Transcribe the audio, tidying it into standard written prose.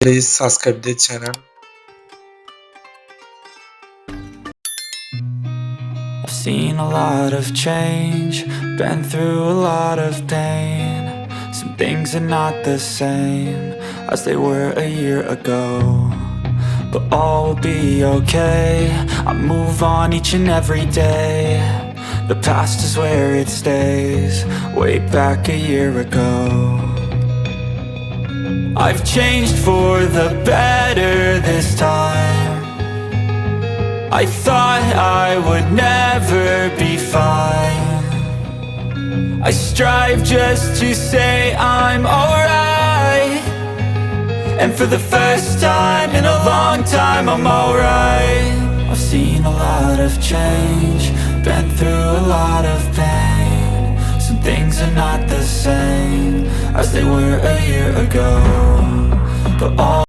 please subscribe the channel. I've seen a lot of change, been through a lot of pain. Some things are not the same as they were a year ago, but all will be okay. I move on each and every day. The past is where it stays, way back a year ago. I've changed for the better this time. I thought I would never be fine. I strive just to say I'm alright, and for the first time in a long time I'm alright. I've seen a lot of change, been through a lot of pain. Some things are not the same as they were a year ago, but all